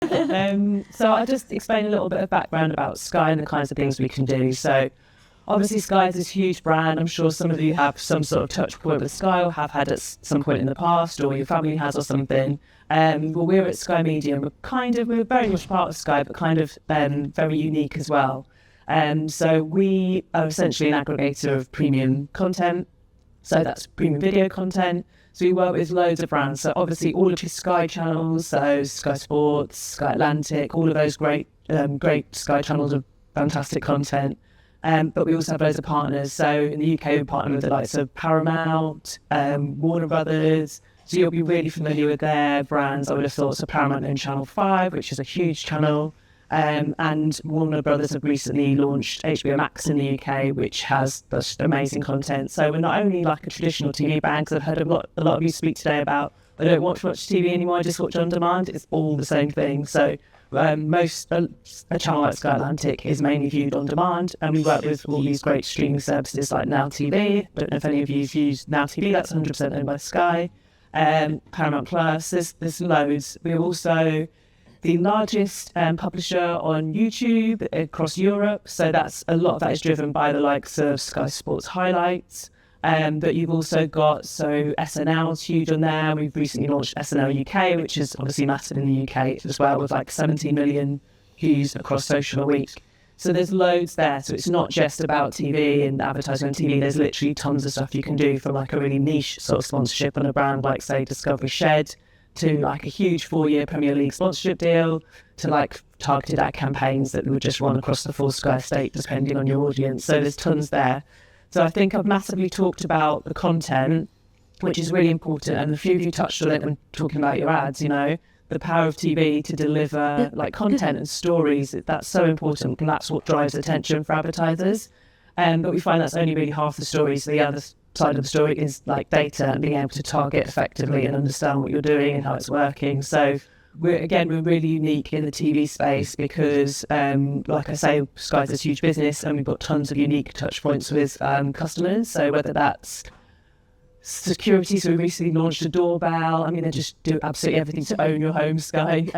So I'll just explain a little bit of background about Sky and the kinds of things we can do. So obviously Sky is this huge brand. I'm sure some of you have some sort of touch point with Sky or have had at some point in the past, or your family has or something. Well, we're at Sky Media and we're very much part of Sky, but kind of very unique as well. So we are essentially an aggregator of premium content. So that's premium video content. So we work with loads of brands. So obviously all of your Sky channels, so Sky Sports, Sky Atlantic, all of those great Sky channels of fantastic content. But we also have loads of partners. So in the UK, we partner with the likes of Paramount, Warner Brothers. So you'll be really familiar with their brands, I would have thought. So Paramount own Channel 5, which is a huge channel. And Warner Brothers have recently launched HBO Max in the UK, which has just amazing content. So we're not only like a traditional TV brand, because I've heard a lot of you speak today about, I don't watch much TV anymore, I just watch on demand. It's all the same thing. So a channel like Sky Atlantic is mainly viewed on demand, and we work with all these great streaming services like Now TV. Don't know if any of you have used Now TV, that's 100% owned by Sky. Paramount Plus, there's loads. We're also the largest publisher on YouTube across Europe, so that's a lot of that is driven by the likes of Sky Sports Highlights. But you've also got, so SNL's huge on there. We've recently launched SNL UK, which is obviously massive in the UK as well, with like 17 million views across social a week. So there's loads there. So it's not just about TV and advertising on TV. There's literally tons of stuff you can do, from like a really niche sort of sponsorship on a brand like, say, Discovery Shed, to like a huge 4-year Premier League sponsorship deal, to like targeted ad campaigns that would just run across the full Sky estate, depending on your audience. So there's tons there. So I think I've massively talked about the content, which is really important. And a few of you touched on it when talking about your ads, you know, the power of TV to deliver like content and stories. That's so important, and that's what drives attention for advertisers. But we find that's only really half the story. So the other side of the story is like data and being able to target effectively and understand what you're doing and how it's working. So we're really unique in the TV space because, like I say, Sky's a huge business and we've got tons of unique touch points with customers. So whether that's security, so we recently launched a doorbell. I mean, they just do absolutely everything to own your home, Sky. Do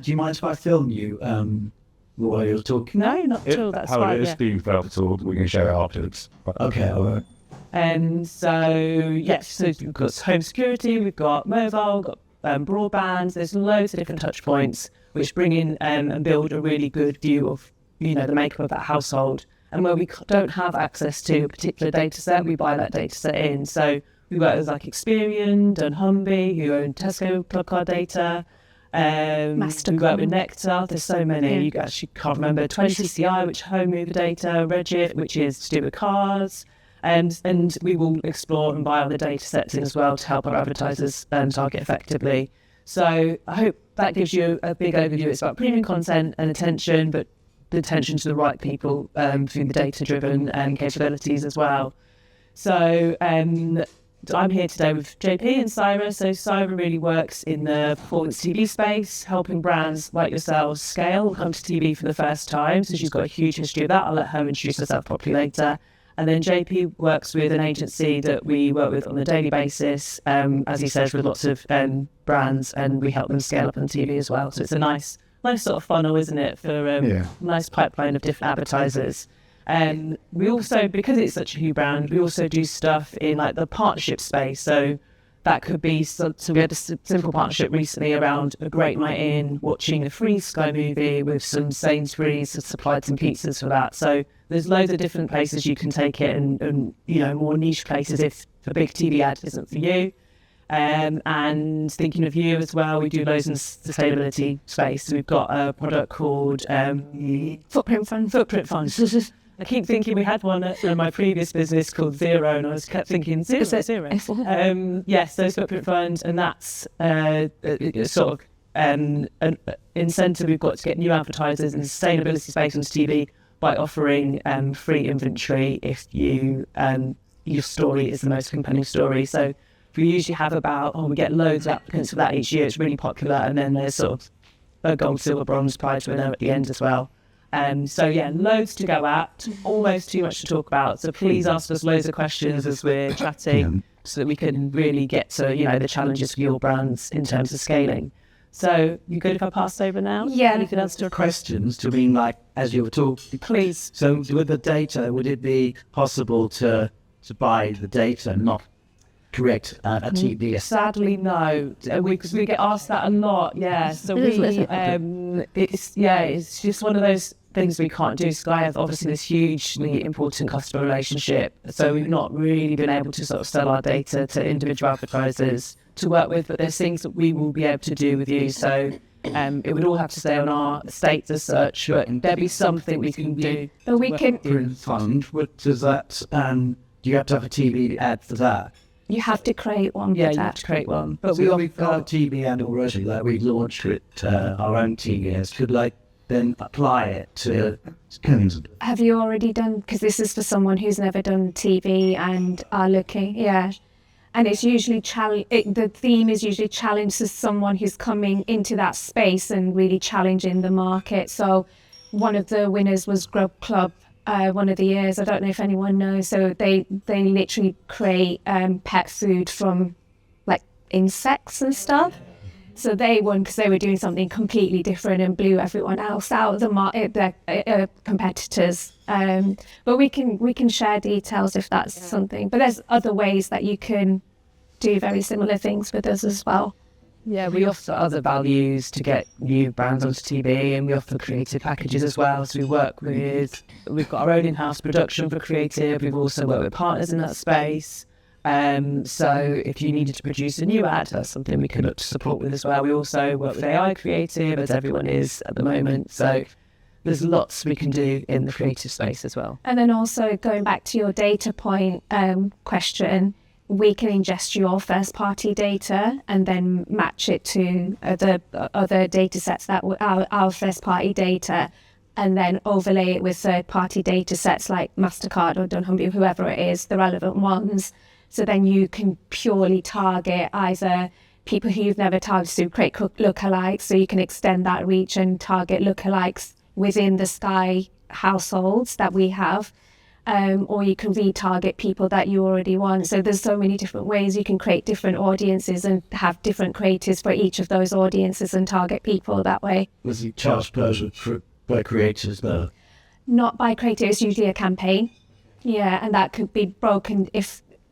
you mind if I film you while you're talking? No, not at all. That's how fine. it is being filmed, so we can share it afterwards. Okay, all right. And so we've got home security, we've got mobile, we've got broadband. There's loads of different touch points which bring in and build a really good view of, you know, the makeup of that household. And where we don't have access to a particular data set, we buy that data set in. So we work with like Experian, dunnhumby, who own Tesco Club Card data. We work with Nectar. There's so many. Yeah. You actually can't remember. 20CI, which home mover data. Regit, which is to do with cars. And we will explore and buy other data sets in as well to help our advertisers target effectively. So I hope that gives you a big overview. It's about premium content and attention, but the attention to the right people through the data-driven capabilities as well. So I'm here today with JP and Saira. So Saira really works in the performance TV space, helping brands like yourselves scale or come to TV for the first time. So she's got a huge history of that. I'll let her introduce herself properly later. And then JP works with an agency that we work with on a daily basis, as he says, with lots of brands, and we help them scale up on TV as well. So it's a nice sort of funnel, isn't it, for a nice pipeline of different advertisers. We also, because it's such a huge brand, we also do stuff in like the partnership space. So that could be, so we had a simple partnership recently around a great night in, watching a free Sky movie with some Sainsbury's, supplied some pizzas for that. So there's loads of different places you can take it, and you know, more niche places if a big TV ad isn't for you. And thinking of you as well, we do loads in the sustainability space. So we've got a product called Footprint Fund. I keep thinking we had one in my previous business called Zero, and I kept thinking zero. Yes, those Footprint Fund, and that's sort of an incentive we've got to get new advertisers in the sustainability space on TV by offering free inventory if you your story is the most compelling story. So we usually have we get loads of applicants for that each year. It's really popular, and then there's sort of a gold, silver, bronze prize winner at the end as well. So yeah, loads to go at, almost too much to talk about. So please ask us loads of questions as we're chatting, so that we can really get to, you know, the challenges for your brands in terms of scaling. So you good if I pass over now? Yeah. Anything else to Questions to mean like as you were talking. Please. So with the data, would it be possible to buy the data and not create a TV? Sadly, no. Because we get asked that a lot. Yeah. So it's just one of those things we can't do. Sky have obviously this hugely important customer relationship, so we've not really been able to sort of sell our data to individual advertisers to work with. But there's things that we will be able to do with you. So it would all have to stay on our estates as such, but there'll be something we can do. But we can. Fund. What does that? Do you have to have a TV ad for that? You have to create one. Yeah, for you that. have to create one. But we've got a TV ad already. Like we launched it, our own TV ads. Could then apply it to. Have you already done? Because this is for someone who's never done TV and are looking. Yeah. And it's usually the theme is usually challenge to someone who's coming into that space and really challenging the market. So one of the winners was Grub Club, one of the years. I don't know if anyone knows. So they literally create pet food from like insects and stuff. So they won because they were doing something completely different and blew everyone else out of the market, their competitors. But we can share details if that's something. But there's other ways that you can do very similar things with us as well. Yeah, we offer other values to get new brands onto TV, and we offer creative packages as well. So we've got our own in-house production for creative. We've also worked with partners in that space. So if you needed to produce a new ad, that's something we can look to support with as well. We also work with AI creative, as everyone is at the moment. So there's lots we can do in the creative space as well. And then also going back to your data point question, we can ingest your first-party data and then match it to other data sets that were our first-party data, and then overlay it with third-party data sets like MasterCard or dunnhumby, whoever it is, the relevant ones. So then you can purely target either people who you've never targeted, so create lookalikes, so you can extend that reach and target lookalikes within the Sky households that we have, or you can retarget people that you already want. So there's so many different ways you can create different audiences and have different creators for each of those audiences and target people that way. Was it charged by creators though? Not by creator, it's usually a campaign. Yeah, and that could be broken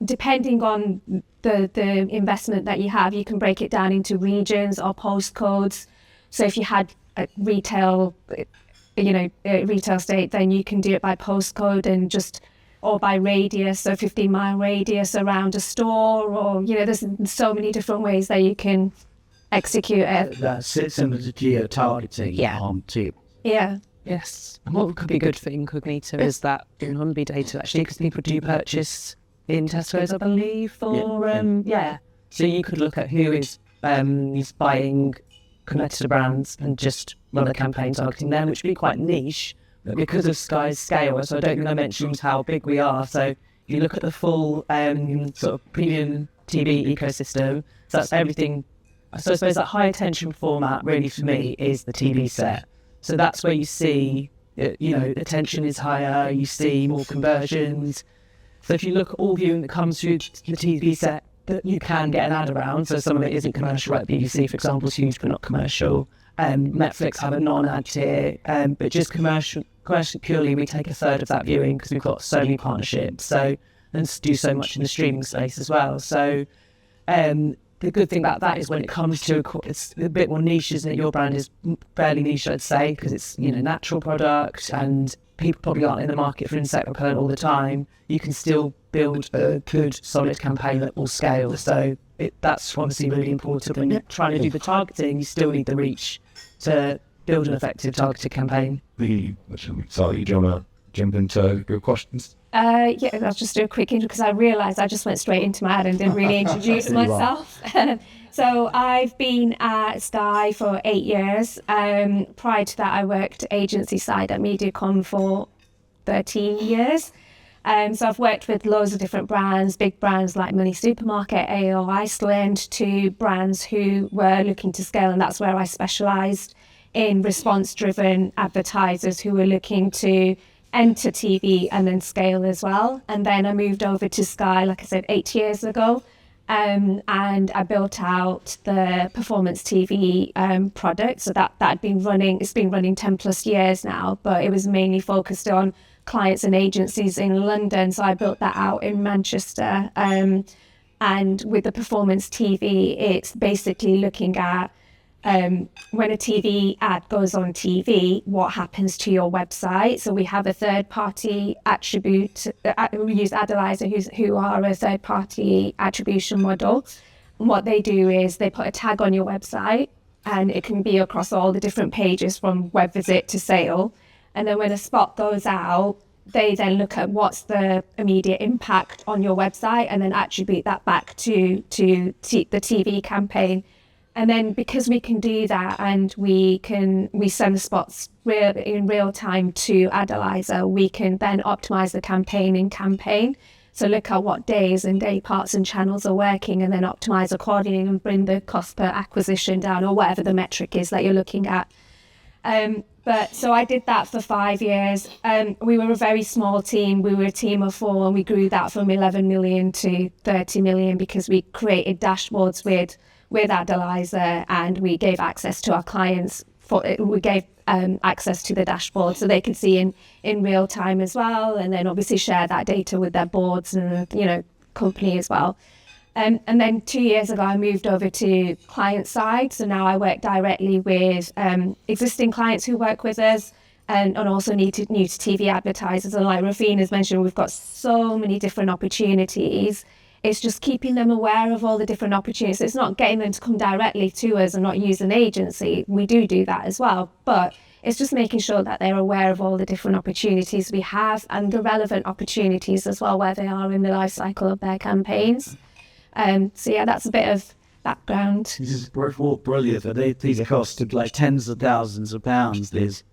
depending on the investment that you have, you can break it down into regions or postcodes. So if you had a retail estate, then you can do it by postcode or by radius, so 15-mile radius around a store, or, there's so many different ways that you can execute it. That sits under the geo-targeting on too. Yeah. Yes. And what could be good for Incognito is that dunnhumby data, actually, because people do purchase in Tesco's, I believe, So you could look at who is buying competitor brands and just run a campaign targeting them, which would be quite niche, but because of Sky's scale, so I don't think I mentioned how big we are. So if you look at the full sort of premium TV ecosystem, so that's everything. So I suppose that high attention format really for me is the TV set. So that's where you see, attention is higher, you see more conversions. So if you look at all viewing that comes through the TV set, that you can get an ad around. So some of it isn't commercial, like BBC, for example, is huge but not commercial. Netflix have a non-ad tier, but just commercial purely, we take a third of that viewing because we've got so many partnerships. So and do so much in the streaming space as well. So the good thing about that is when it comes to it's a bit more niche, isn't it? Your brand is fairly niche, I'd say, because it's natural product and people probably aren't in the market for insect repellent all the time. You can still build a good, solid campaign that will scale. So that's obviously really important. When you're trying to do the targeting, you still need the reach to build an effective targeted campaign. Sorry, do you want to jump into your questions? I'll just do a quick intro because I realised I just went straight into my ad and didn't really introduce myself. So I've been at Sky for 8 years. Prior to that, I worked agency side at MediaCom for 13 years. So I've worked with loads of different brands, big brands like Money Supermarket, AO Iceland, to brands who were looking to scale, and that's where I specialised in response-driven advertisers who were looking to enter TV and then scale as well. And then I moved over to Sky, like I said, 8 years ago. And I built out the performance TV product. So that had been running, it's been running 10 plus years now, but it was mainly focused on clients and agencies in London. So I built that out in Manchester. And with the performance TV, it's basically looking at when a TV ad goes on TV, what happens to your website. So we have a third-party attribute. We use Adelizer, who are a third-party attribution model. And what they do is they put a tag on your website, and it can be across all the different pages from web visit to sale. And then when a spot goes out, they then look at what's the immediate impact on your website and then attribute that back to the TV campaign. And then because we can do that and we send the spots in real time to Adelizer, we can then optimize the campaign in campaign. So look at what days and day parts and channels are working and then optimize accordingly and bring the cost per acquisition down or whatever the metric is that you're looking at. But so I did that for 5 years. We were a very small team. We were a team of 4 and we grew that from 11 million to 30 million because we created dashboards with Adelizer and we gave access to our clients. We gave access to the dashboard so they could see in real time as well, and then obviously share that data with their boards and company as well. And then 2 years ago, I moved over to client side. So now I work directly with existing clients who work with us and also new to TV advertisers. And like Rufina's mentioned, we've got so many different opportunities. It's just keeping them aware of all the different opportunities. It's not getting them to come directly to us and not use an agency. We do that as well. But it's just making sure that they're aware of all the different opportunities we have and the relevant opportunities as well, where they are in the life cycle of their campaigns. So yeah, that's a bit of background. This is brilliant. These cost like tens of thousands of pounds. These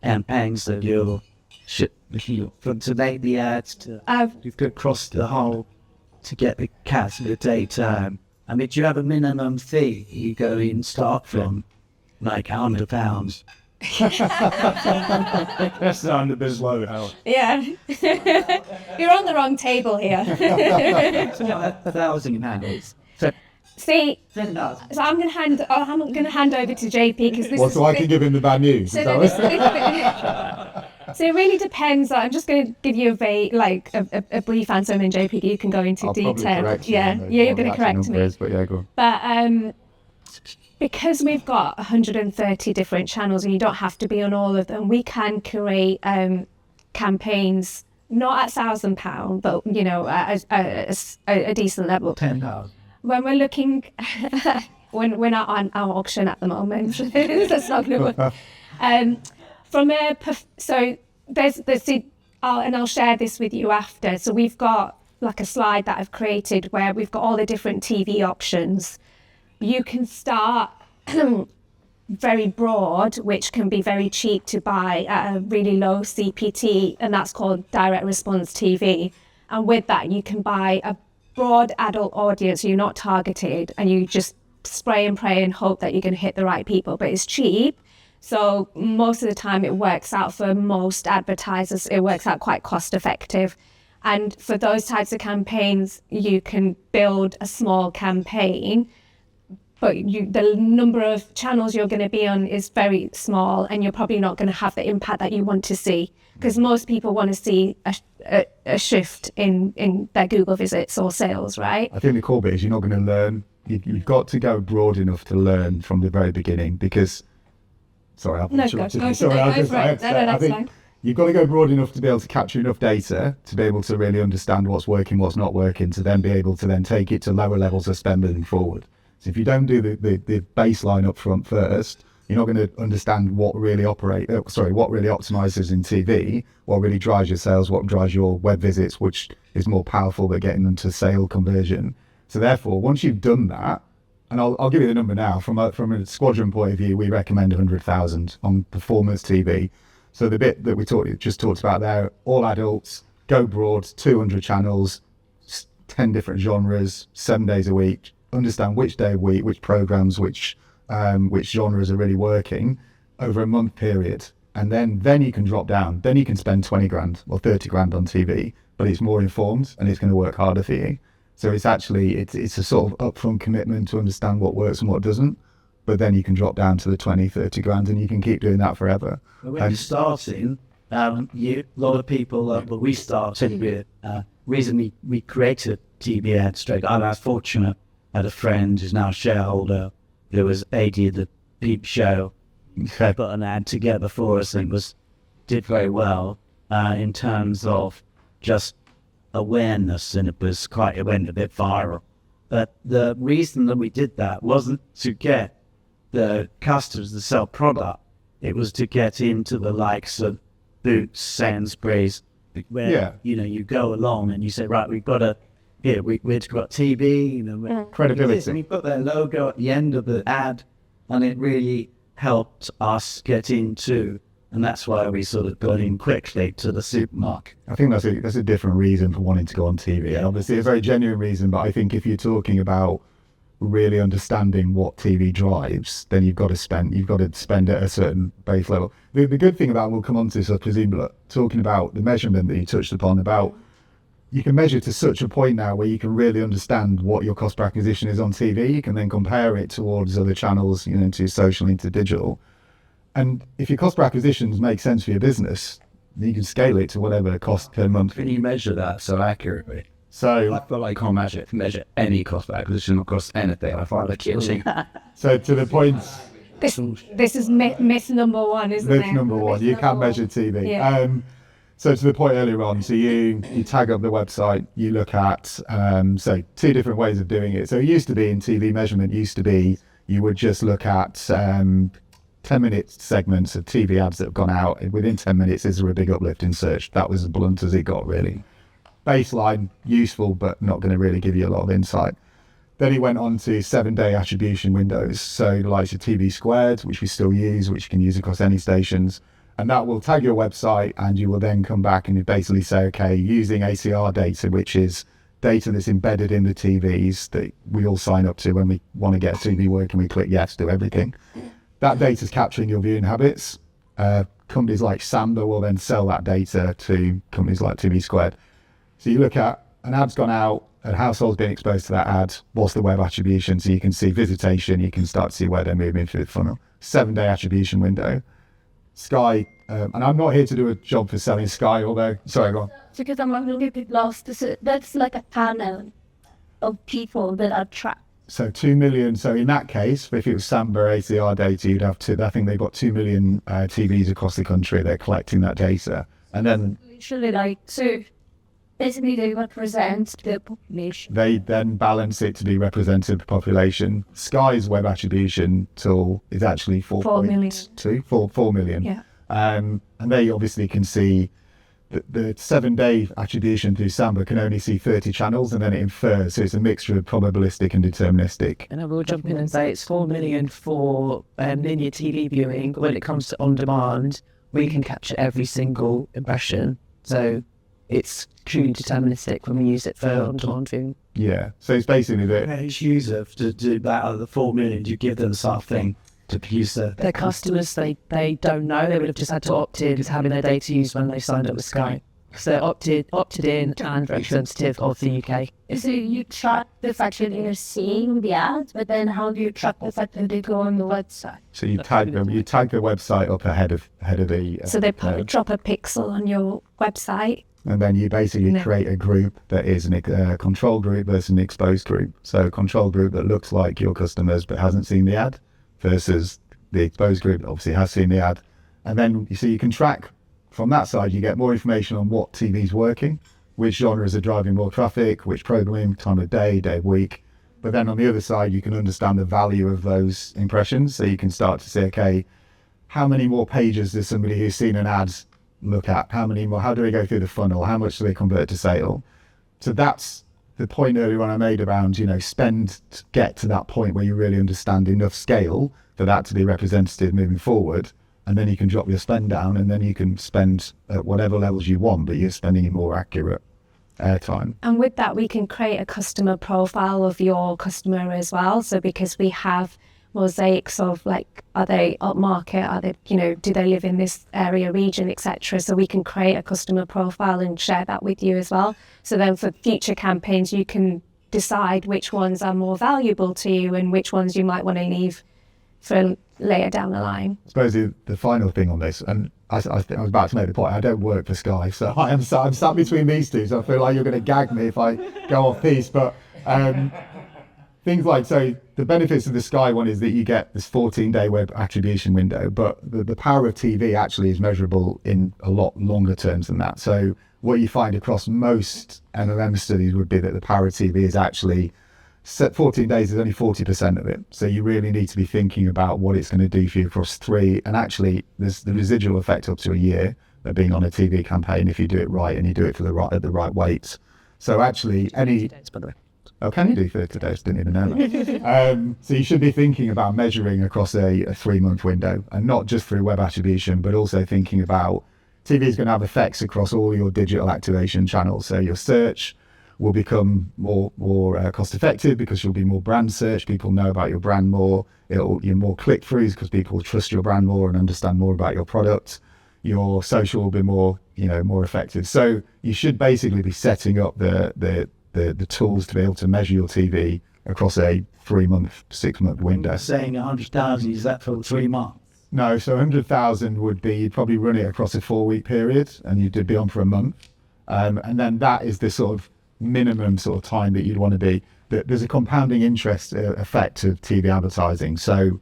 campaigns that you to make the ads to you've got across the whole to get the data. I mean, do you have a minimum fee you go in start from, like £100? That's sound a bit low, Howard. Yeah. You're on the wrong table here. £1,000. See, so I'm going to hand over to JP because this. So I can give him the bad news. So it really depends. I'm just going to give you a brief answer, and then JP, you can go into detail. You're going to correct me. But yeah, go on. But because we've got 130 different channels, and you don't have to be on all of them, we can create campaigns not at £1,000, but at a decent level. £10. When we're looking, we're not on our auction at the moment. That's not going to work. So there's and I'll share this with you after. So we've got like a slide that I've created where we've got all the different TV options. You can start very broad, which can be very cheap to buy at a really low CPT, and that's called direct response TV. And with that, you can buy a broad adult audience. You're not targeted, and you just spray and pray and hope that you're going to hit the right people. But it's cheap, so most of the time it works out for most advertisers. It works out quite cost effective. And for those types of campaigns, you can build a small campaign, but the number of channels you're going to be on is very small, and you're probably not going to have the impact that you want to see, because most people want to see a shift in their Google visits or sales, right? I think the core bit is you're not going to learn. You've got to go broad enough to learn from the very beginning, because... Sorry, I've interrupted you. Sorry, I think you've got to go broad enough to be able to capture enough data to be able to really understand what's working, what's not working, to then be able to then take it to lower levels of spend moving forward. So if you don't do the baseline up front first, you're not going to understand what really optimizes in TV, what really drives your sales, what drives your web visits, which is more powerful than getting them to sale conversion. So therefore, once you've done that, and I'll give you the number now, from a Squadron point of view, we recommend 100,000 on performance TV. So the bit that we just talked about there, all adults, go broad, 200 channels, 10 different genres, 7 days a week. Understand which day of week, which programs, which genres are really working over a month period, and then you can drop down. Then you can spend 20 grand or 30 grand on TV, but it's more informed and it's going to work harder for you. So it's actually, it's a sort of upfront commitment to understand what works and what doesn't. But then you can drop down to the 20, 30 grand and you can keep doing that forever. When you're starting, a lot of people, well, we started with, reason we created TV ad straight. I was fortunate, I had a friend who's now a shareholder who was AD of the Peep Show. They put an ad together for us and did very well in terms of just awareness, and it went a bit viral. But the reason that we did that wasn't to get the customers to sell product, it was to get into the likes of Boots, Sainsbury's, where you go along and you say, right, we've got we've got TV, credibility. And we put their logo at the end of the ad, and it really helped us get into, and that's why we sort of got in quickly to the supermarket. I think that's a different reason for wanting to go on TV. And obviously a very genuine reason, but I think if you're talking about really understanding what TV drives, then you've got to spend at a certain base level. The good thing about, we'll come on to this, I presume, but talking about the measurement that you touched upon, about you can measure to such a point now where you can really understand what your cost per acquisition is on TV. You can then compare it towards other channels, into social, into digital. And if your cost per acquisitions make sense for your business, you can scale it to whatever cost per month. Can you measure that so accurately? So I feel like I can't measure any cost per acquisition across anything. I find it killing. So to the point, this is myth number one, isn't it? myth number one, you can measure TV. Yeah. So to the point earlier on, so you tag up the website, you look at, so two different ways of doing it. So it used to be in TV measurement, you would just look at 10-minute segments of TV ads that have gone out. Within 10 minutes, is there a big uplift in search? That was as blunt as it got, really. Baseline, useful, but not going to really give you a lot of insight. Then he went on to 7-day attribution windows. So the likes of TV Squared, which we still use, which you can use across any stations. And that will tag your website, and you will then come back and you basically say, okay, using ACR data, which is data that's embedded in the TVs that we all sign up to when we want to get a TV working, we click yes, do everything. That data is capturing your viewing habits. Companies like Samba will then sell that data to companies like TV Squared. So you look at an ad's gone out, a household's been exposed to that ad, what's the web attribution? So you can see visitation, you can start to see where they're moving through the funnel. 7-day attribution window. Sky, and I'm not here to do a job for selling Sky, although, sorry, go on. Because I'm a little bit lost. That's like a panel of people that are tracked. So 2 million, so in that case, if it was Samba ACR data, you'd have I think they've got 2 million TVs across the country, they're collecting that data. And then Literally so basically they represent the population. They then balance it to be representative of the population. Sky's web attribution tool is actually 4 million. 4 million. Yeah. And they obviously can see the 7-day attribution through Samba can only see 30 channels, and then it infers. So it's a mixture of probabilistic and deterministic. And I will jump in and say it's 4 million for linear TV viewing, but when it comes to on demand, we can capture every single impression. So it's truly deterministic when we use it for on demand viewing. Yeah. So it's basically that Each user, to do that out of the 4 million, you give them something to use Their customers, they don't know. They would have just had to opt in to having their data used when they signed up with Sky. So they're opted in and representative of the UK. So you track the fact that they're seeing the ads, but then how do you track the fact that they go on the website? so you tag them. You tag the website up ahead of the. So they drop a pixel on your website. And then you basically create a group that is a control group versus an exposed group. So a control group that looks like your customers but hasn't seen the ad, versus the exposed group that obviously has seen the ad. And then you can track from that side, you get more information on what TV's working, which genres are driving more traffic, which programming, time of day of week. But then on the other side, you can understand the value of those impressions. So you can start to say, okay, how many more pages does somebody who's seen an ad look at? How many more? How do they go through the funnel? How much do they convert to sale? So that's the point earlier on I made around, spend to get to that point where you really understand enough scale for that to be representative moving forward. And then you can drop your spend down, and then you can spend at whatever levels you want, but you're spending in more accurate airtime. And with that, we can create a customer profile of your customer as well. So because we have mosaics of are they upmarket? Are they, do they live in this area, region, etc. So we can create a customer profile and share that with you as well. So then for future campaigns, you can decide which ones are more valuable to you and which ones you might want to leave for later down the line. I suppose the final thing on this, and I was about to make the point, I don't work for Sky, so I'm sat between these two, so I feel like you're going to gag me if I go off piece, but things like, so the benefits of the Sky one is that you get this 14-day web attribution window, but the power of TV actually is measurable in a lot longer terms than that. So what you find across most MMM studies would be that the power of TV is actually, 14 days is only 40% of it. So you really need to be thinking about what it's going to do for you across 3. And actually, there's the residual effect up to a year of being on a TV campaign if you do it right and you do it for at the right weight. So actually, days, by the way. Oh, can you do 30 days? Didn't even know that. So you should be thinking about measuring across a 3-month window, and not just through web attribution, but also thinking about TV is going to have effects across all your digital activation channels. So your search will become more cost effective because you'll be more brand search. People know about your brand more. You're more click throughs because people will trust your brand more and understand more about your product. Your social will be more effective. So you should basically be setting up the tools to be able to measure your TV across a 3-month, 6-month window. Saying 100,000, is that for 3 months? No, so 100,000 would be, you'd probably run it across a 4-week period and you'd be on for a month. And then that is the sort of minimum sort of time that you'd want to be. There's a compounding interest effect of TV advertising. So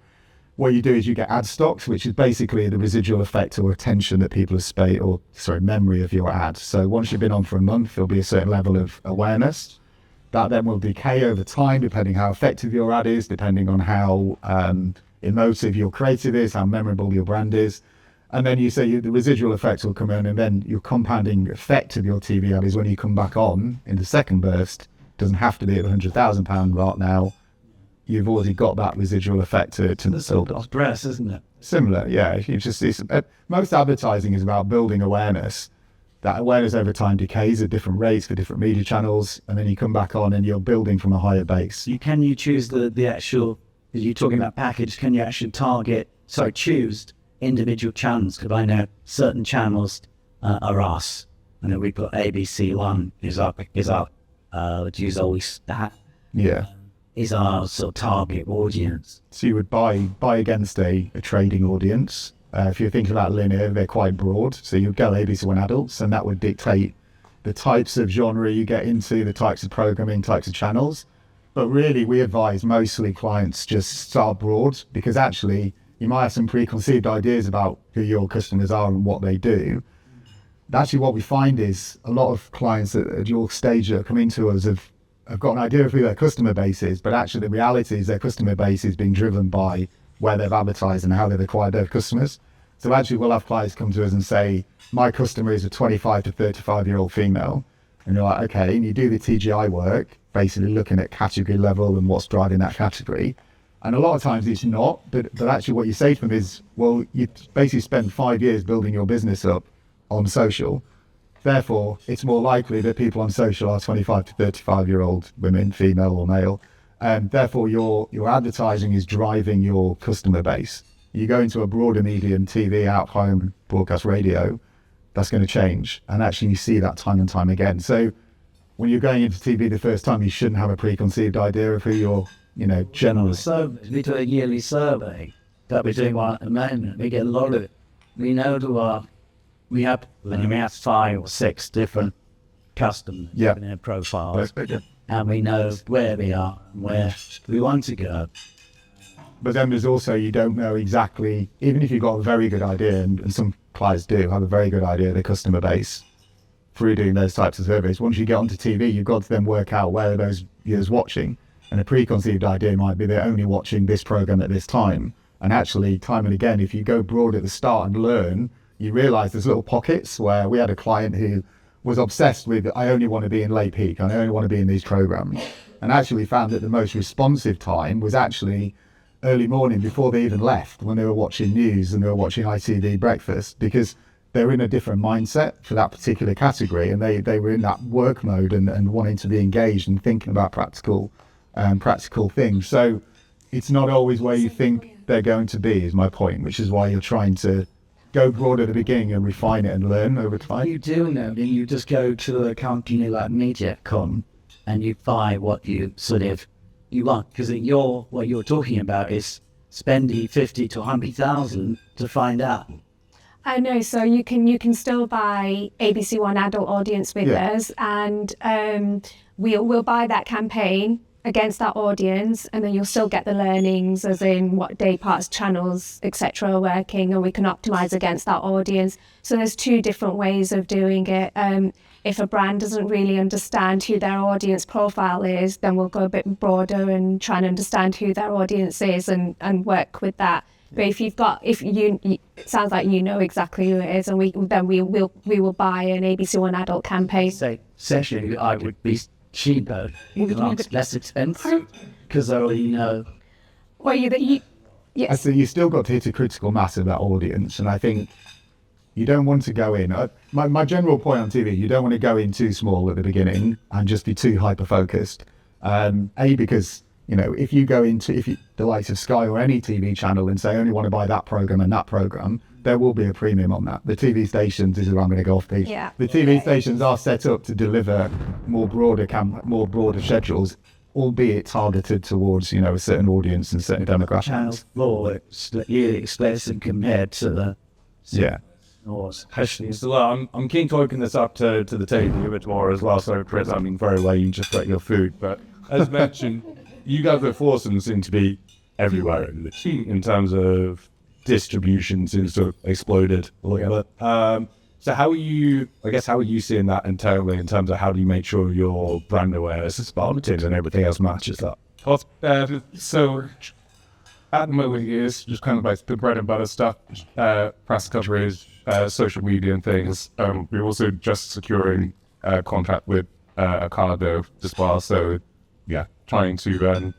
what you do is you get ad stocks, which is basically the residual effect or attention that people have memory of your ad. So once you've been on for a month, there'll be a certain level of awareness. That then will decay over time, depending how effective your ad is, depending on how emotive your creative is, how memorable your brand is. And then you say the residual effects will come in, and then your compounding effect of your TV ad is when you come back on in the second burst. Doesn't have to be at £100,000 right now. You've already got that residual effect to the sort of breast, isn't it? Similar, yeah. Most advertising is about building awareness. That awareness over time decays at different rates for different media channels, and then you come back on and you're building from a higher base. Can you choose the actual, as you're talking about package, can you actually choose individual channels? Because I know certain channels are us. I know we've got ABC1 is always that. Yeah. Is our sort of target audience. So you would buy against a trading audience. If you're thinking about linear, they're quite broad. So you'd go ABC1 adults, and that would dictate the types of genre you get into, the types of programming, types of channels. But really, we advise mostly clients just start broad, because actually you might have some preconceived ideas about who your customers are and what they do. Actually, what we find is a lot of clients at your stage that are coming to us have got an idea of who their customer base is, but actually the reality is their customer base is being driven by where they've advertised and how they've acquired their customers. So actually we'll have clients come to us and say, my customer is a 25 to 35-year-old female. And you're like, okay, and you do the TGI work, basically looking at category level and what's driving that category. And a lot of times it's not, but actually what you say to them is, well, you basically spend 5 years building your business up on social. Therefore, it's more likely that people on social are 25 to 35-year-old women, female or male. And therefore, your advertising is driving your customer base. You go into a broader medium, TV, out home, broadcast radio, that's going to change. And actually, you see that time and time again. So when you're going into TV the first time, you shouldn't have a preconceived idea of who your, general surveys. We do a yearly survey that we're doing one at the moment. We get a lot of it. We know we have 5 or 6 different customers in their profiles, and we know where they are and where we want to go. But then there's also, you don't know exactly, even if you've got a very good idea, and some clients do have a very good idea of their customer base through doing those types of surveys. Once you get onto TV, you've got to then work out where are those viewers watching. And a preconceived idea might be they're only watching this program at this time. And actually, time and again, if you go broad at the start and learn, you realise there's little pockets where we had a client who was obsessed with, I only want to be in late peak, I only want to be in these programs. And actually found that the most responsive time was actually early morning before they even left, when they were watching news and they were watching ITV breakfast, because they're in a different mindset for that particular category, and they were in that work mode and wanting to be engaged and thinking about practical things. So it's not always where you think they're going to be, is my point, which is why you're trying to go broad at the beginning and refine it and learn over time. You do know, then you just go to a company like MediaCom and you find what you want. Because what you're talking about is spending 50 to 100,000 to find out. I know, so you can still buy ABC One adult audience with us, and we'll buy that campaign against that audience, and then you'll still get the learnings, as in what day parts, channels, etc. are working, and we can optimize against that audience. So there's two different ways of doing it. If a brand doesn't really understand who their audience profile is, then we'll go a bit broader and try and understand who their audience is and work with that. But if you it sounds like you know exactly who it is, and we will buy an ABC One adult campaign. So essentially, I would be cheaper, less expensive, because I already know. Well, yes. So you still got to hit a critical mass of that audience, and I think you don't want to go in. My general point on TV, you don't want to go in too small at the beginning and just be too hyper focused. Because if you go into the likes of Sky or any TV channel and say I only want to buy that program and that program, there will be a premium on that. The TV stations is where I'm going to go off piece. Yeah. The TV stations are set up to deliver more broader schedules, albeit targeted towards a certain audience and certain demographics. Channel 4, it's really expensive compared to the Actually, so I'm keen to open this up to the table a bit more as well. So, Chris, I mean, very well, you just got your food, but as mentioned, you guys are forcing seem to be everywhere in terms of distribution seems to have exploded altogether. So how are you seeing that internally in terms of how do you make sure your brand awareness is marketed and everything else matches that? So at the moment it's just kind of like the bread and butter stuff, press coverage, social media and things. We're also just securing contract with Ocado as well. So yeah, trying to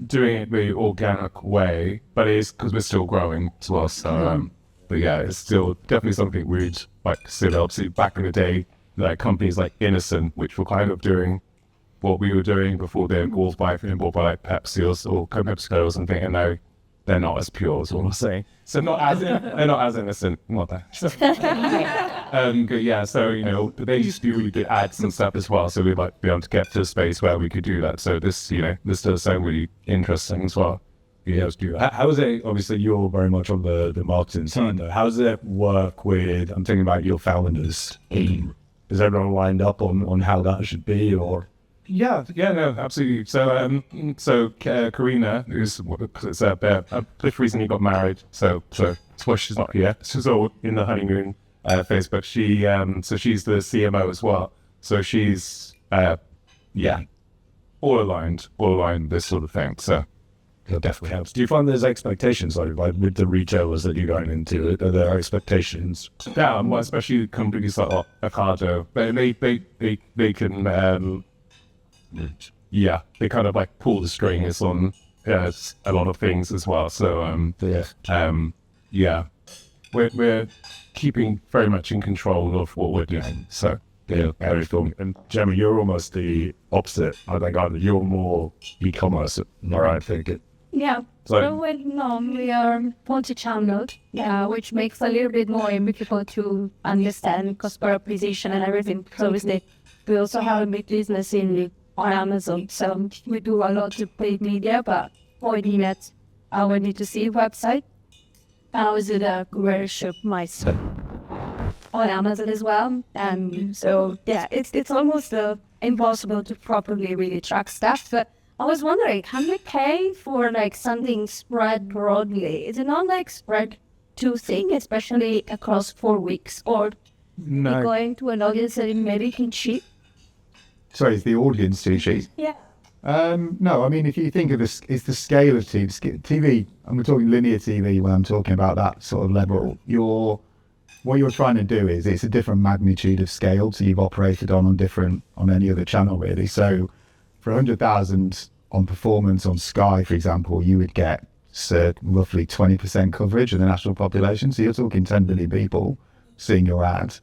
doing it the organic way, but it's because we're still growing as well. So but yeah, it's still definitely something we'd like to see. Obviously, back in the day, like companies like Innocent, which were kind of doing what we were doing before they were bought by like Pepsi or PepsiCo or something, and now they're not as pure as what I'm saying. So they're not as innocent. What the? Yeah, so they used to do really good ads and stuff as well. So we'd like to be able to get to a space where we could do that. So this does sound really interesting as well. Yeah, let's do that. How is it? Obviously, you're very much on the marketing side, though. How does it work with? I'm thinking about your founders. Is everyone lined up on how that should be, or? Yeah, no, absolutely. So Karina, who's Cliff recently got married, so that's why she's not here. She's all in the honeymoon phase, but she's the CMO as well. So she's all aligned, this sort of thing. So that definitely helps. Do you find there's expectations like with the retailers that you're going into? Are there expectations? Yeah, well, especially companies like Ocado, they can. They kind of like pull the strings on a lot of things as well. So we're keeping very much in control of what we're doing. So very cool. And Gemma, you're almost the opposite. I think you're more e-commerce, I think. Yeah. So we are multi-channel, which makes a little bit more difficult to understand customer acquisition and everything. So obviously, we also have a big business on Amazon, so we do a lot of paid media, but pointing at our D2C website. I was in a workshop myself on Amazon as well, and so yeah, it's almost impossible to properly really track stuff. But I was wondering, can we pay for like something spread broadly? Is it not like spread too thin, especially across 4 weeks, or going to an audience that maybe can cheap? Sorry, is the audience too cheap? Yeah. No, I mean, if you think of this, it's the scale of TV, and we're talking linear TV when I'm talking about that sort of level. What you're trying to do is it's a different magnitude of scale, so you've operated on any other channel really. So for 100,000 on performance on Sky, for example, you would get roughly 20% coverage of the national population. So you're talking 10 million people seeing your ad.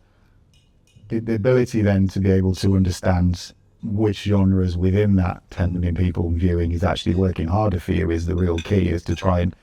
The ability then to be able to understand which genres within that 10 million people viewing is actually working harder for you is the real key, is to try and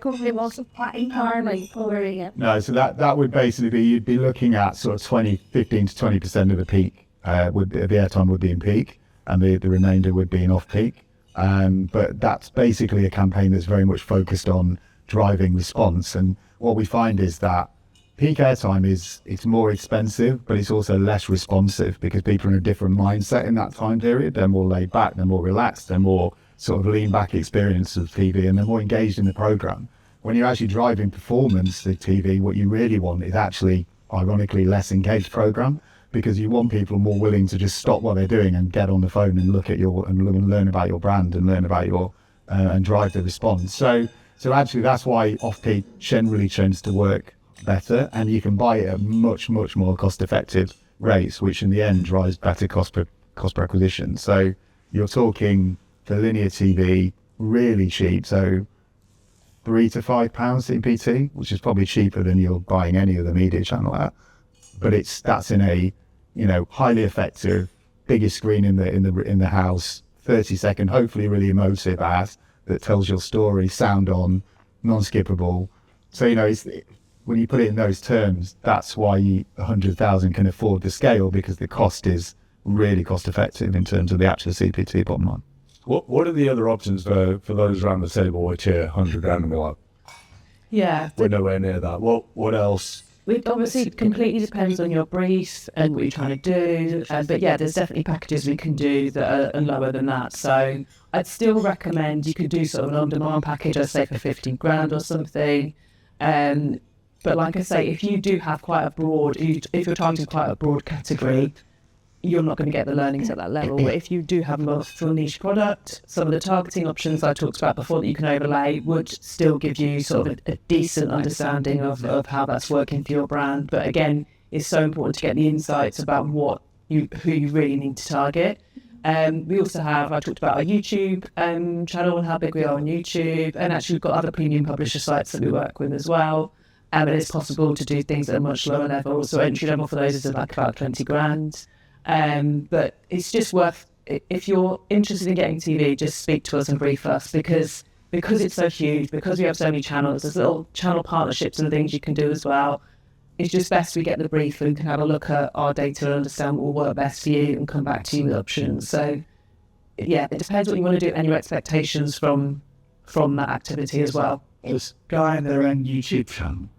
could we also find harmony covering it? No, so that would basically be, you'd be looking at sort of 15 to 20% of the peak the airtime would be in peak, and the remainder would be in off-peak. But that's basically a campaign that's very much focused on driving response. And what we find is that peak airtime it's more expensive, but it's also less responsive because people are in a different mindset in that time period. They're more laid back, they're more relaxed, they're more sort of lean back experience of TV, and they're more engaged in the program. When you're actually driving performance to TV, what you really want is actually, ironically, less engaged program, because you want people more willing to just stop what they're doing and get on the phone and look at and learn about your brand and learn about your and drive the response. So actually that's why off-peak generally tends to work better, and you can buy it at much more cost-effective rates, which in the end drives better cost per acquisition. So you're talking for linear TV really cheap, so £3 to £5 CPT, which is probably cheaper than you're buying any other media channel at. But that's in a highly effective, biggest screen in the house, 30-second, hopefully really emotive ad that tells your story, sound on, non-skippable. So when you put it in those terms, that's why 100,000 can afford the scale, because the cost is really cost effective in terms of the actual CPT bottom line. What are the other options for those around the table which are 100 grand and go up? Yeah. We're nowhere near that. What else? It obviously completely depends on your brief and what you're trying to do. But yeah, there's definitely packages we can do that are lower than that. So I'd still recommend you could do sort of an on-demand package, I'd say for 15 grand or something. But like I say, if you do have quite a broad, if you're targeting quite a broad category, you're not going to get the learnings at that level. But if you do have a more full niche product, some of the targeting options I talked about before that you can overlay would still give you sort of a decent understanding of how that's working for your brand. But again, it's so important to get the insights about who you really need to target. We also have, I talked about our YouTube channel and how big we are on YouTube, and actually we've got other premium publisher sites that we work with as well. And it's possible to do things at a much lower level. So entry level for those is like about 20 grand. But it's just worth, if you're interested in getting TV, just speak to us and brief us, because it's so huge, because we have so many channels, there's little channel partnerships and things you can do as well. It's just best we get the brief and can have a look at our data and understand what will work best for you and come back to you with options. So yeah, it depends what you want to do and your expectations from that activity as well. It's Sky and their own YouTube channel.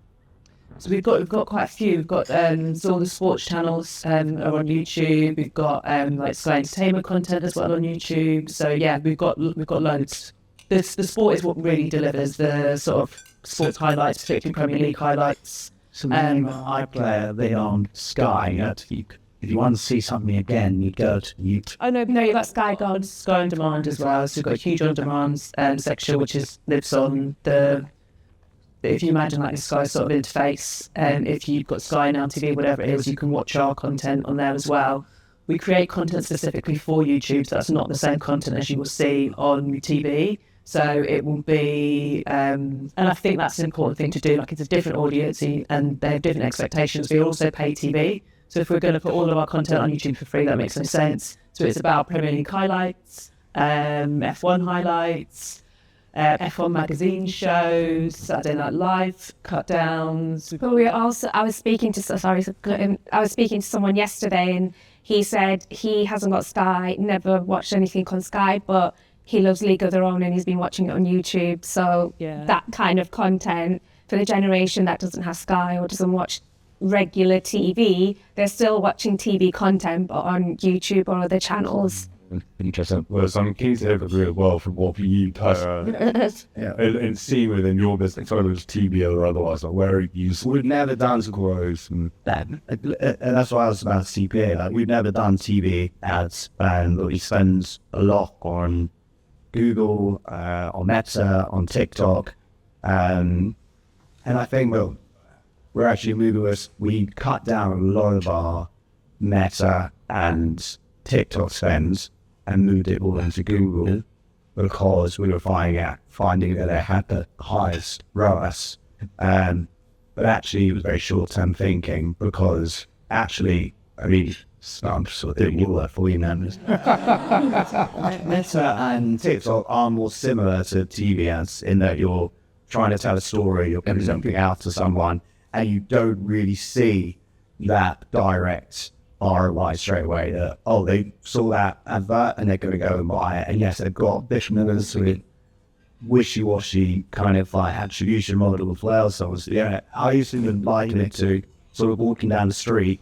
So we've got quite a few. We've got so all the sports channels are on YouTube. We've got like Sky Entertainment content as well on YouTube. So yeah, we've got loads. The sport is what really delivers the sort of sports highlights, particularly Premier League highlights. So when iPlayer, they're on Sky. If you want to see something again, you go to YouTube. Oh no, you've got Sky Gold, Sky On Demand as well. So we've got a huge on demand section which lives on the. If you imagine like a Sky sort of interface, and if you've got Sky Now TV, whatever it is, you can watch our content on there as well. We create content specifically for YouTube, so that's not the same content as you will see on TV. So it will be, and I think that's an important thing to do. Like it's a different audience and they have different expectations. We also pay TV. So if we're going to put all of our content on YouTube for free, that makes no sense. So it's about Premier League highlights, F1 highlights, F1 magazine shows, Saturday Night Live cut downs. But I was speaking to someone yesterday, and he said he hasn't got Sky, never watched anything on Sky, but he loves League of Their Own and he's been watching it on YouTube. So that kind of content for the generation that doesn't have Sky or doesn't watch regular TV, they're still watching TV content but on YouTube or other channels. Interesting. Well, so I'm keen to hear real well from what you and see within your business, whether it's TV or otherwise, like where you. We've never done growth and that's why I was about CPA. Like we've never done TV ads, but we spend a lot on Google, on Meta, on TikTok, and I think we're actually moving with. We cut down a lot of our Meta and TikTok spends and moved it all into Google because we were finding that they had the highest ROAS. But actually it was very short-term thinking because actually, I'm sort of doing all that for you now. Meta and TikTok are more similar to TV ads in that you're trying to tell a story, you're putting something out to someone, and you don't really see that direct ROI straight away that, they saw that advert and they're going to go and buy it. And yes, they've got different sort of wishy-washy kind of like attribution model as well. So I used to liken it to sort of walking down the street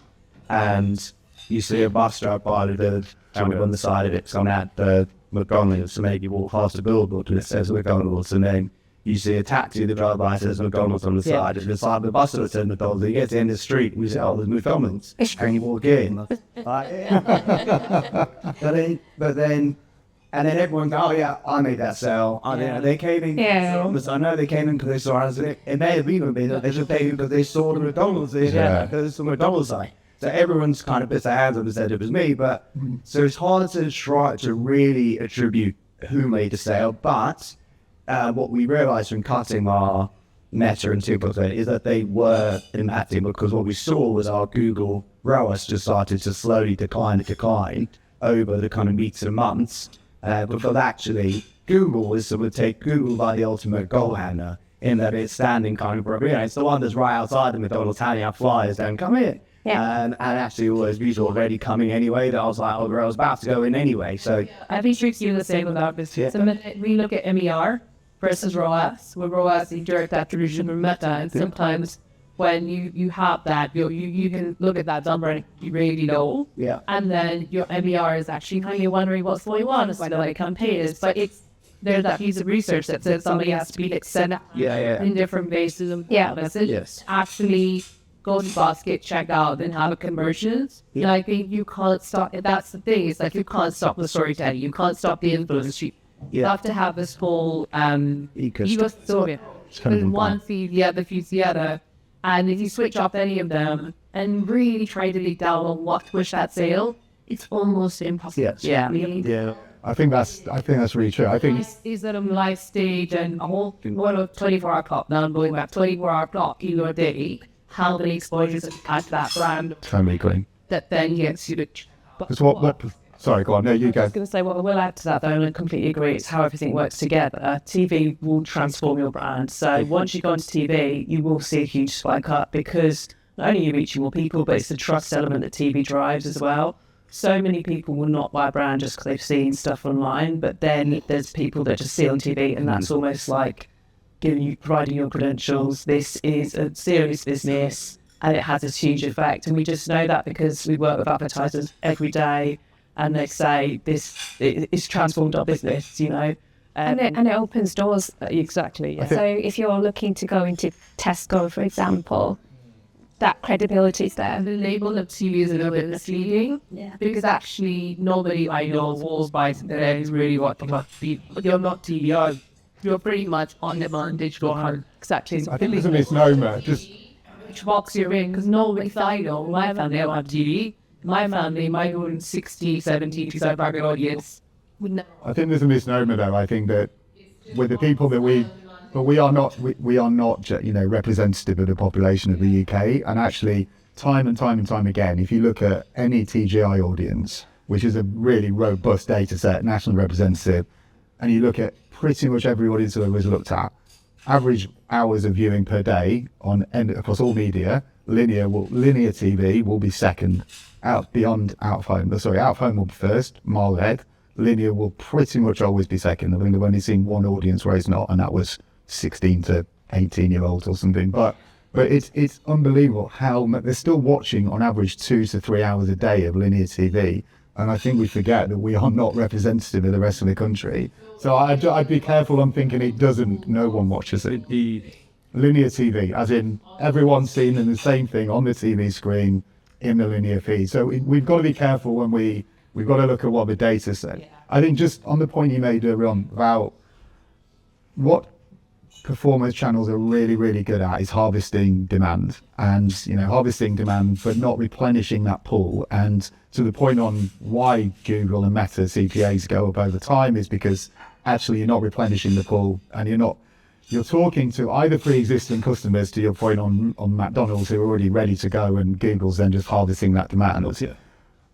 and you see a bus drive by with on the side of it, some at the McDonald's, so maybe you walk past a billboard and it says McDonald's, and then you see a taxi that drives by says McDonald's on the side, and the side of the bus that says McDonald's, and you get to the end of the street and you say, there's McDonald's, and you walk in. And then everyone goes, I made that sale. They came in. I know they came in because they saw us. It may have even been that they just came because they saw the McDonald's because it's the McDonald's site. So everyone's kind of put their hands up and said it was me. But so it's hard to try to really attribute who made the sale. But what we realized from cutting our Meta and 2% is that they were impacting, because what we saw was our Google ROAS just started to slowly decline over the kind of weeks and months. Because actually Google is sort of take Google by the ultimate goal handler, in that it's standing kind of, it's the one that's right outside the McDonald's handing out flyers, don't come in. And actually all those views were already coming anyway, that I was like, I was about to go in anyway. So I think Tricks you the same with our business. So we look at MER versus ROAS, where ROAS is direct attribution from Meta, and sometimes when you have that, you can look at that number and you really know. And then your MER is actually kind of wondering what's going on, it's like campaign is, but there's that piece of research that says somebody has to be sent out in different bases of message. Actually go to basket, check out, and have a conversions. And I think you can't stop, that's the thing, it's like you can't stop the storytelling, you can't stop the influence. You have to have this whole ecosystem. And one feed the other feeds the other. And if you switch off any of them and really try to dig down on what pushed that sale, it's almost impossible. I think that's really true. I think is that a live stage and a whole 24-hour clock. Now I'm going back 24-hour clock, a day. How many exposures attach that brand? Totally clean. That then gets you to. Because what? Sorry, go on. No, you go. I was going to say, what we'll add to that, though, and I completely agree, it's how everything works together. TV will transform your brand. So once you go onto TV, you will see a huge spike up, because not only are you reaching more people, but it's the trust element that TV drives as well. So many people will not buy a brand just because they've seen stuff online, but then there's people that just see on TV, and that's almost like providing your credentials. This is a serious business, and it has this huge effect. And we just know that because we work with advertisers every day. And they say it's transformed our business, And it opens doors. Exactly. So if you're looking to go into Tesco, for example, that credibility is there. The label of TV is a little bit misleading, because actually nobody I know walls by today is really what you're not TV. You're pretty much on demand digital. Exactly. I think there's a misnomer. Just which box you're in, because nobody I know, my family don't have TV. My family, my own 60, 70, 65 target audience would know. I think there's a misnomer, though. I think that with the people that we are not representative of the population of the UK. And actually, time and time again, if you look at any TGI audience, which is a really robust data set, national representative, and you look at pretty much every audience that was looked at, average hours of viewing per day across all media, linear TV will be second. Out of home will be first, mile ahead. Linear will pretty much always be second. I think they've only seen one audience where it's not, and that was 16 to 18-year-olds or something. But it's unbelievable how they're still watching on average 2 to 3 hours a day of linear TV. And I think we forget that we are not representative of the rest of the country. So I'd be careful on thinking no one watches it. Linear TV, as in everyone's seeing the same thing on the TV screen in the linear feed. So we've got to be careful when we've got to look at what the data said. I think just on the point you made earlier on about what performance channels are really, really good at is harvesting demand, and harvesting demand but not replenishing that pool. And to the point on why Google and Meta CPAs go up over time is because actually you're not replenishing the pool, and you're talking to either pre-existing customers, to your point on McDonald's, who are already ready to go, and Google's then just harvesting that demand.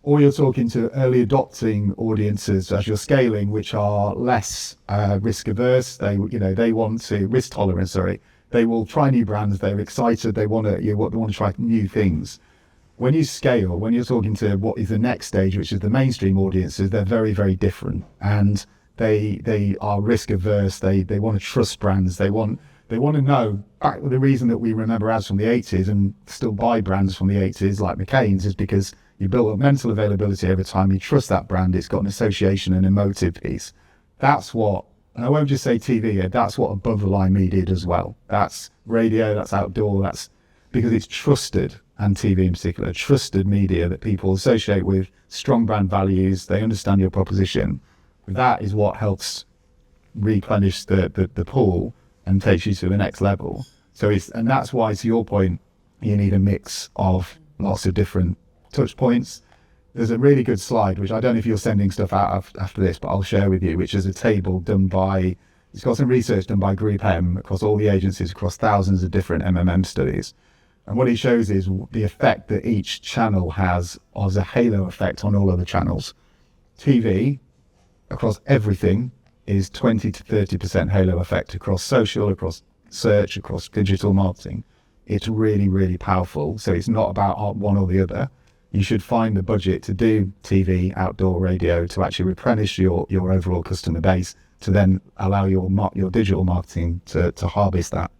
Or you're talking to early adopting audiences as you're scaling, which are less risk averse. They want to risk tolerance. They will try new brands. They're excited. They want to try new things. when you scale, when you're talking to what is the next stage, which is the mainstream audiences, they're very, very different, and they are risk averse. They want to trust brands. They want to know. The reason that we remember ads from the 80s and still buy brands from the 80s like McCain's is because you build up mental availability over time. You trust that brand. It's got an association and emotive piece. That's what, and I won't just say TV here, that's what above the line media does well. That's radio, that's outdoor, that's because it's trusted, and TV in particular, trusted media that people associate with strong brand values. They understand your proposition. That is what helps replenish the pool and takes you to the next level. So and that's why, to your point, you need a mix of lots of different touch points. There's a really good slide, which I don't know if you're sending stuff out after this, but I'll share with you, which is a table done by, it's got some research done by Group M across all the agencies, across thousands of different MMM studies. And what it shows is the effect that each channel has as a halo effect on all other channels. TV, across everything, is 20 to 30% halo effect across social, across search, across digital marketing. It's really, really powerful. So it's not about one or the other. You should find the budget to do TV, outdoor, radio, to actually replenish your overall customer base, to then allow your digital marketing to harvest that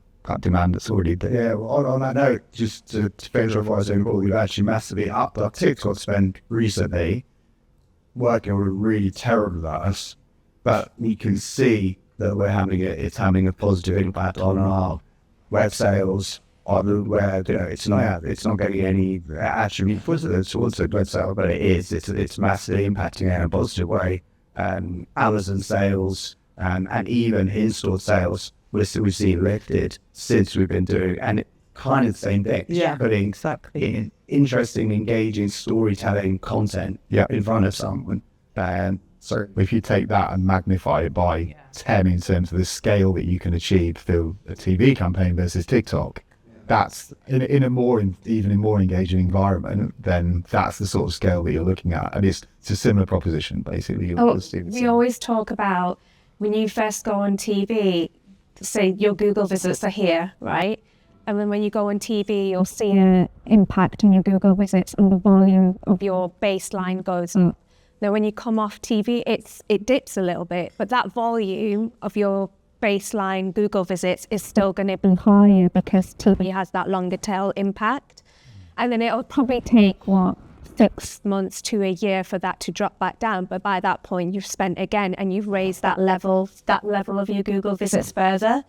demand that's already there. Yeah, well, on that note, just to finish off what I was saying before, we've actually massively upped our TikTok spend recently, working with really terrible at us, but we can see that it's having a positive impact on our web sales, on where it's not getting any actually positive towards the web sale, but it's massively impacting in a positive way. Amazon sales and even in-store sales, we've seen lifted since we've been doing, and it kind of the same thing. Yeah, putting exactly. Interesting, engaging storytelling content in front of someone. So if you take that and magnify it by 10 in terms of the scale that you can achieve through a TV campaign versus TikTok, that's in a more engaging environment, then that's the sort of scale that you're looking at. And it's a similar proposition, basically. We always talk about when you first go on TV, say your Google visits are here, right? And then when you go on TV, you'll see an impact on your Google visits and the volume of your baseline goes up. Now, when you come off TV, it dips a little bit, but that volume of your baseline Google visits is still going to be higher because TV has that longer tail impact. And then it'll probably take, 6 months to a year for that to drop back down. But by that point, you've spent again and you've raised that level of your Google visits further.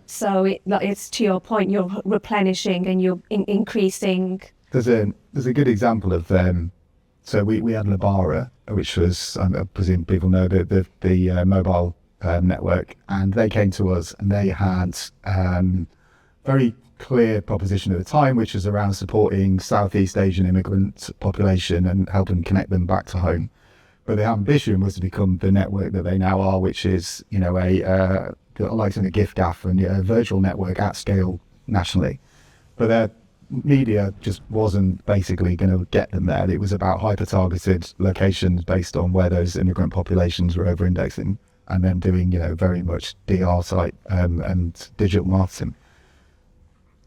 So it's to your point, you're replenishing and you're increasing. There's a good example of so we had Labara, which was, I presume people know, the mobile network, and they came to us and they had very clear proposition at the time, which was around supporting Southeast Asian immigrant population and helping connect them back to home. But the ambition was to become the network that they now are, which is, like a gift gaff and a virtual network at scale nationally. But their media just wasn't basically going to get them there. It was about hyper-targeted locations based on where those immigrant populations were over-indexing, and then doing, very much DR site and digital marketing.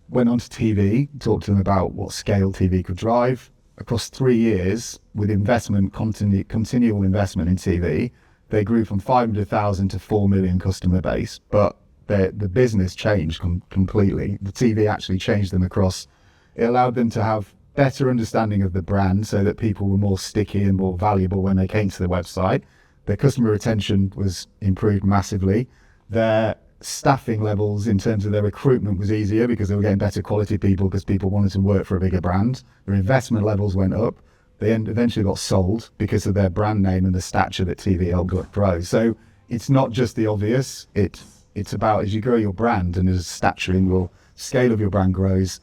Went onto TV, talked to them about what scale TV could drive. Across 3 years, with continual investment in TV, they grew from 500,000 to 4 million customer base. But the business changed completely. The TV actually changed them across. It allowed them to have better understanding of the brand so that people were more sticky and more valuable when they came to the website. Their customer retention was improved massively. Their staffing levels in terms of their recruitment was easier because they were getting better quality people because people wanted to work for a bigger brand. Their investment levels went up. They eventually got sold because of their brand name and the stature that TV helped grow. So it's not just the obvious. It's about, as you grow your brand and as stature in your scale of your brand grows,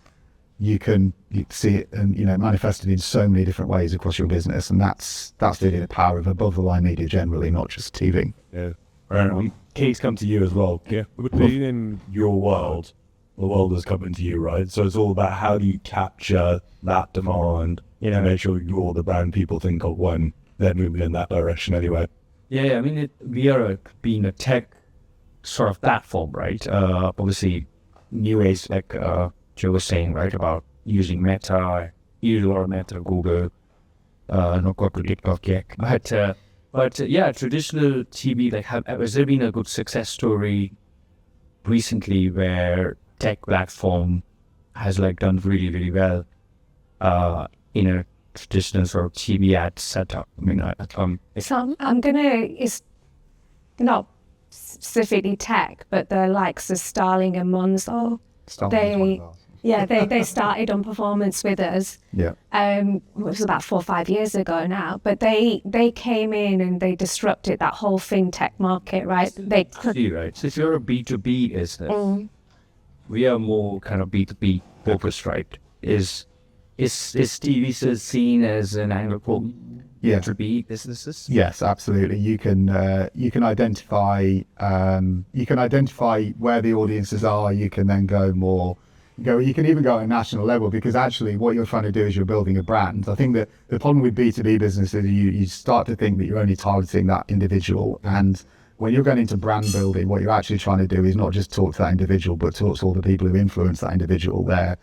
you see it and manifested in so many different ways across your business, and that's really the power of above the line media generally, not just TV. Yeah. Kate's come to you as well. Yeah. Being in your world, the world has come into you, right? So it's all about how do you capture that demand, make sure you're the brand people think of when they're moving in that direction anyway. Yeah, I mean, we are being a tech sort of platform, right? Obviously, new ways like Joe was saying, right, about using Meta, Internet or Google, not quite TikTok yet. But yeah, traditional TV, like, has there been a good success story recently where tech platform has like done really, really well in a traditional sort of TV ad setup? I mean, So it's not specifically tech, but the likes of Starling and Monzo. They started on performance with us. Yeah. It was about 4 or 5 years ago now, but they came in and they disrupted that whole fintech market, right? Right. So if you're a B2B business, we are more kind of B2B focused, right? Is TV still seen as an angle for B2B businesses? Yes, absolutely. You can identify where the audiences are. You can then you can even go at a national level, because actually what you're trying to do is you're building a brand. I think that the problem with B2B businesses is you start to think that you're only targeting that individual, and when you're going into brand building, what you're actually trying to do is not just talk to that individual, but talk to all the people who influence that individual, their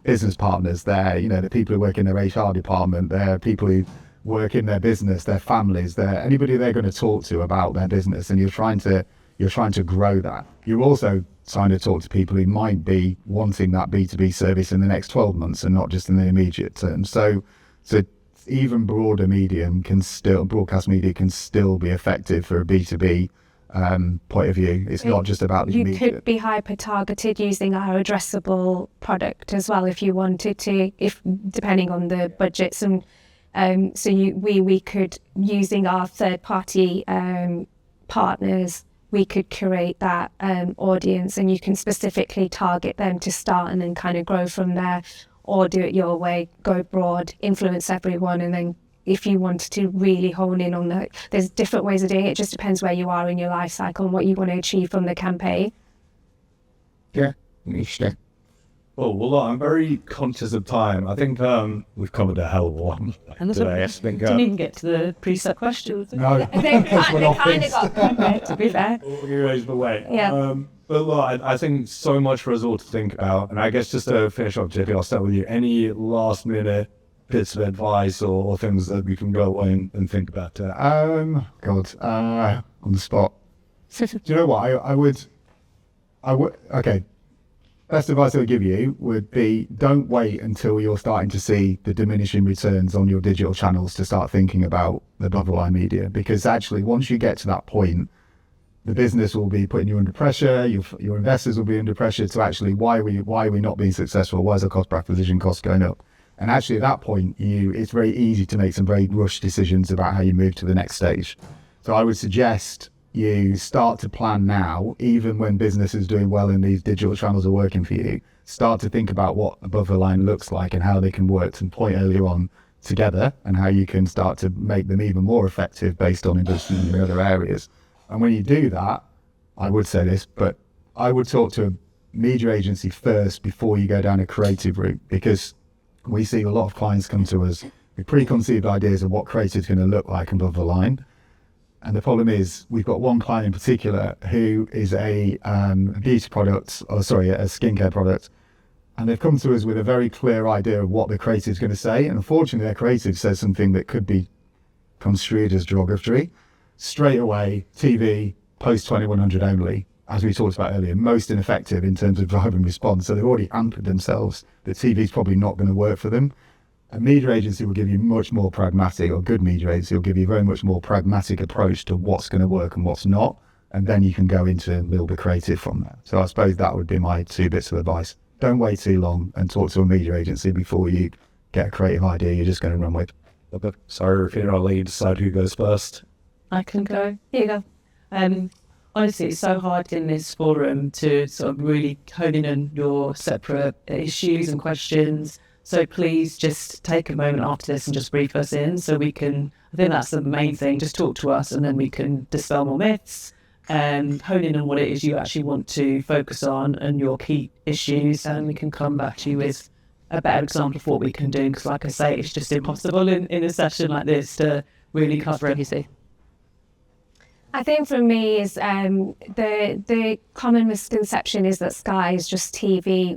business partners, the people who work in their HR department, their people who work in their business, their families, anybody they're going to talk to about their business, and you're trying to grow that. You're also trying to talk to people who might be wanting that B2B service in the next 12 months and not just in the immediate term. So even broader broadcast media can still be effective for a B2B point of view. It's not just about the immediate. You could be hyper targeted using our addressable product as well if you wanted to, depending on the budgets, and we could, using our third party partners, we could curate that audience, and you can specifically target them to start and then kind of grow from there, or do it your way, go broad, influence everyone, and then if you wanted to really hone in on there's different ways of doing it. It just depends where you are in your life cycle and what you want to achieve from the campaign. Yeah. Oh, well, I'm very conscious of time. I think we've covered a hell of a lot today. I think, didn't even get to the preset questions. No, they kind of got covered, to be fair. You raised the way. Yeah. But look, I think so much for us all to think about. And I guess just to finish off, JP, I'll start with you. Any last minute bits of advice or things that we can go away and think about? On the spot. Do you know what? I would. Okay. Best advice I would give you would be, don't wait until you're starting to see the diminishing returns on your digital channels to start thinking about the above the line media, because actually once you get to that point, the business will be putting you under pressure, your investors will be under pressure to actually, why are we not being successful? Why is the cost per acquisition cost going up? And actually at that point, it's very easy to make some very rushed decisions about how you move to the next stage. So I would suggest you start to plan now, even when business is doing well and these digital channels are working for you. Start to think about what above the line looks like and how they can work to point earlier on together, and how you can start to make them even more effective based on investment in other areas. And when you do that, I would say this, but I would talk to a media agency first before you go down a creative route, because we see a lot of clients come to us with preconceived ideas of what creative is going to look like above the line. And the problem is, we've got one client in particular who is a beauty product, a skincare product, and they've come to us with a very clear idea of what the creative is going to say. And unfortunately, their creative says something that could be construed as derogatory. Straight away, TV, post 2100 only, as we talked about earlier, most ineffective in terms of driving response. So they've already hampered themselves that TV is probably not going to work for them. A media agency will give you much more pragmatic, or good media agency will give you a very much more pragmatic approach to what's going to work and what's not, and then you can go into and build a creative from there. So I suppose that would be my 2 bits of advice. Don't wait too long and talk to a media agency before you get a creative idea you're just going to run with. Sorry, Rufina, I'll let you decide who goes first. I can go. Here you go. Honestly, it's so hard in this forum to sort of really hone in on your separate issues and questions. So please just take a moment after this and just brief us in, so we can, I think that's the main thing, just talk to us, and then we can dispel more myths and hone in on what it is you actually want to focus on and your key issues, and we can come back to you with a better example of what we can do, because like I say, it's just impossible in a session like this to really cover everything. I think for me is the common misconception is that Sky is just TV.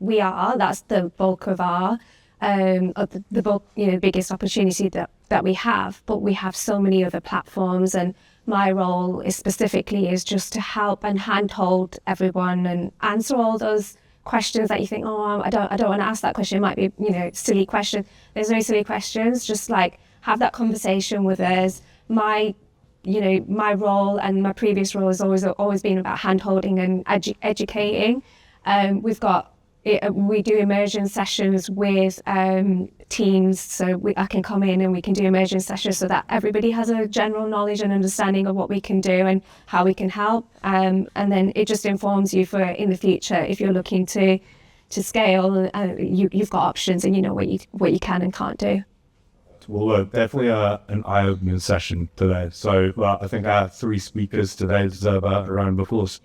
That's the bulk of our biggest opportunity that we have, but we have so many other platforms, and my role is just to help and handhold everyone and answer all those questions that you think, oh, I don't want to ask that question. It might be, silly question. There's no silly questions. Just like have that conversation with us. My role and my previous role has always been about hand-holding and educating. We do immersion sessions with teams, so I can come in and we can do immersion sessions so that everybody has a general knowledge and understanding of what we can do and how we can help. And then it just informs you for in the future if you're looking to scale. You've got options and you know what you can and can't do. Well, definitely an eye-opening session today. So I think our 3 speakers today deserve a round of applause.